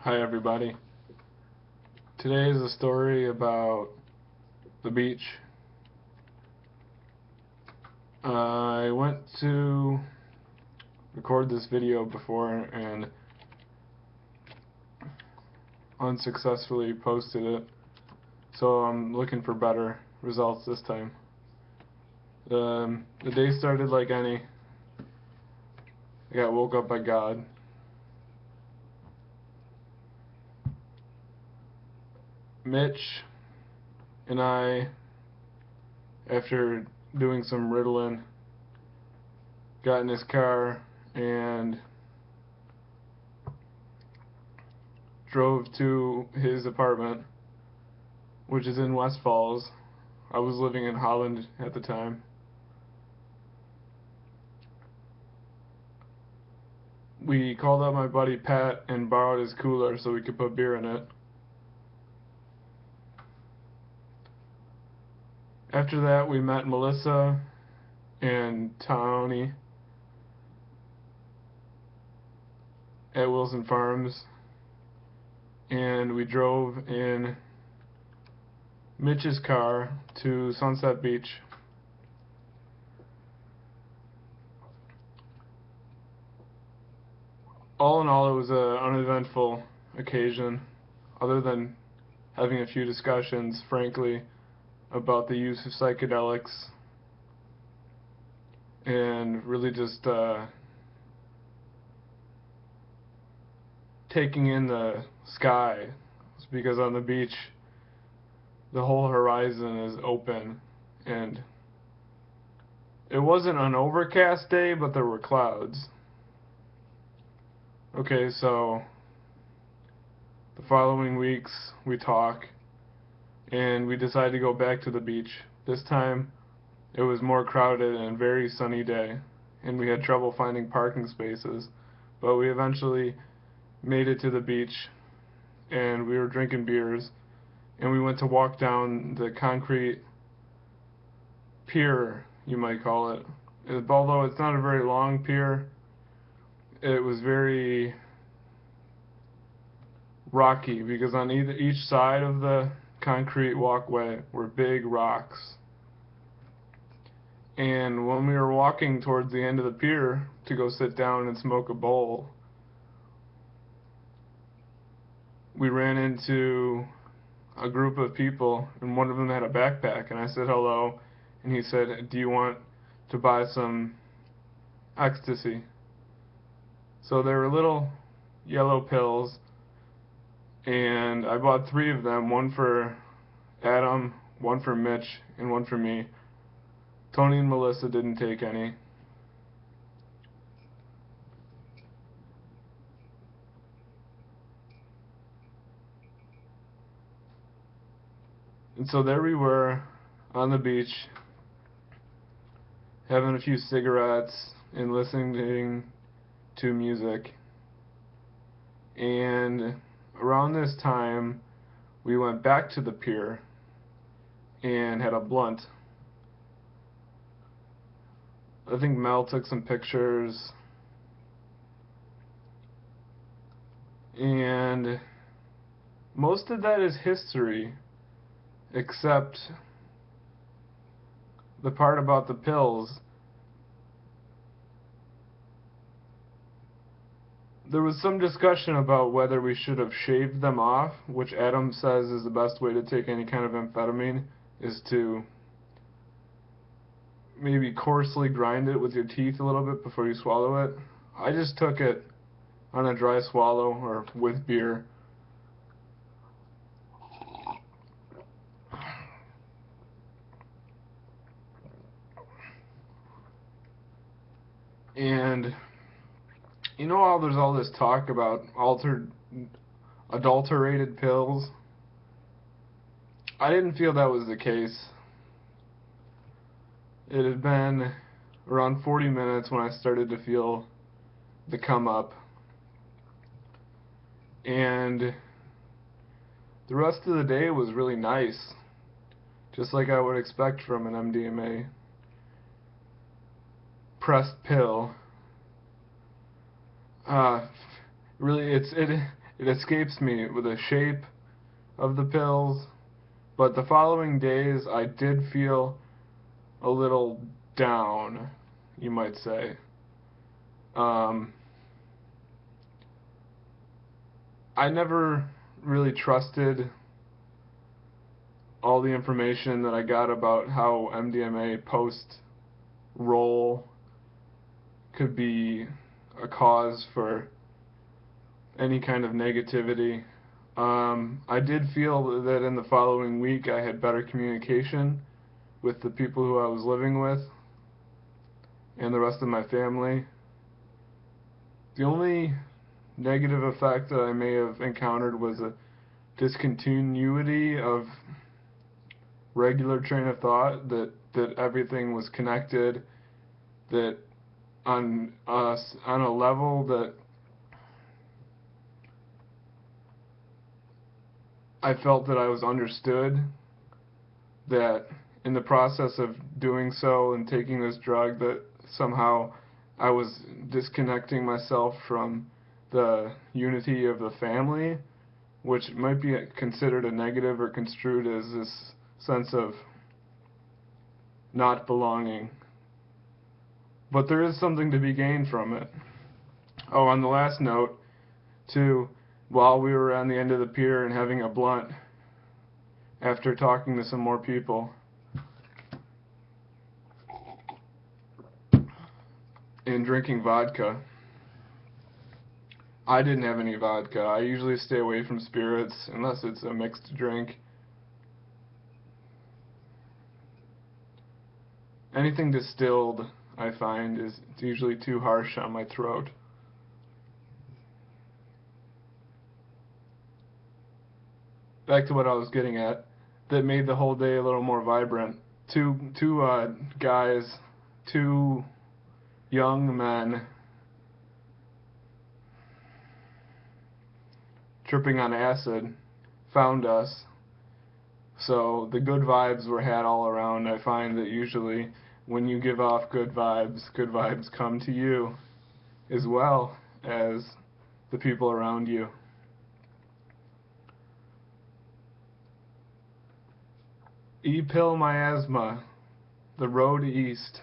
Hi everybody. Today is a story about the beach. I went to record this video before and unsuccessfully posted it, so I'm looking for better results this time. The day started like any. I got woke up by God. Mitch and I, after doing some Ritalin, got in his car and drove to his apartment, which is in West Falls. I was living in Holland at the time. We called up my buddy Pat and borrowed his cooler so we could put beer in it. After that, we met Melissa and Tony at Wilson Farms, and we drove in Mitch's car to Sunset Beach. All in all, it was an uneventful occasion, other than having a few discussions, frankly, about the use of psychedelics and really just taking in the sky, because on the beach the whole horizon is open, and it wasn't an overcast day, but there were clouds. Okay, so the following weeks we talk and we decided to go back to the beach. This time it was more crowded and a very sunny day, and we had trouble finding parking spaces, but we eventually made it to the beach, and we were drinking beers, and we went to walk down the concrete pier, you might call it. Although it's not a very long pier, it was very rocky, because on each side of the concrete walkway were big rocks. And when we were walking towards the end of the pier to go sit down and smoke a bowl, we ran into a group of people, and one of them had a backpack, and I said hello, and he said, "Do you want to buy some ecstasy?" So there were little yellow pills, and I bought 3 of them, one for Adam, one for Mitch, and one for me. Tony and Melissa didn't take any. And so there we were on the beach, having a few cigarettes and listening to music. And around this time, we went back to the pier and had a blunt. I think Mel took some pictures, and most of that is history, except the part about the pills. There was some discussion about whether we should have shaved them off, which Adam says is the best way to take any kind of amphetamine, is to maybe coarsely grind it with your teeth a little bit before you swallow it. I just took it on a dry swallow or with beer. And you know how there's all this talk about adulterated pills? I didn't feel that was the case. It had been around 40 minutes when I started to feel the come up, and the rest of the day was really nice, just like I would expect from an MDMA pressed pill. Really, it escapes me with the shape of the pills, but the following days I did feel a little down, you might say. I never really trusted all the information that I got about how MDMA post-roll could be a cause for any kind of negativity. I did feel that in the following week I had better communication with the people who I was living with and the rest of my family. The only negative effect that I may have encountered was a discontinuity of regular train of thought, that everything was connected, that on a level that I felt that I was understood, that in the process of doing so and taking this drug, that somehow I was disconnecting myself from the unity of the family, which might be considered a negative or construed as this sense of not belonging. But there is something to be gained from it. Oh, on the last note, too, while we were on the end of the pier and having a blunt, after talking to some more people, and drinking vodka, I didn't have any vodka. I usually stay away from spirits unless it's a mixed drink. Anything distilled, I find, is usually too harsh on my throat. Back to what I was getting at, that made the whole day a little more vibrant. Two guys, two young men, tripping on acid, found us. So the good vibes were had all around. I find that usually when you give off good vibes come to you as well as the people around you. Pill Miasma, the road east.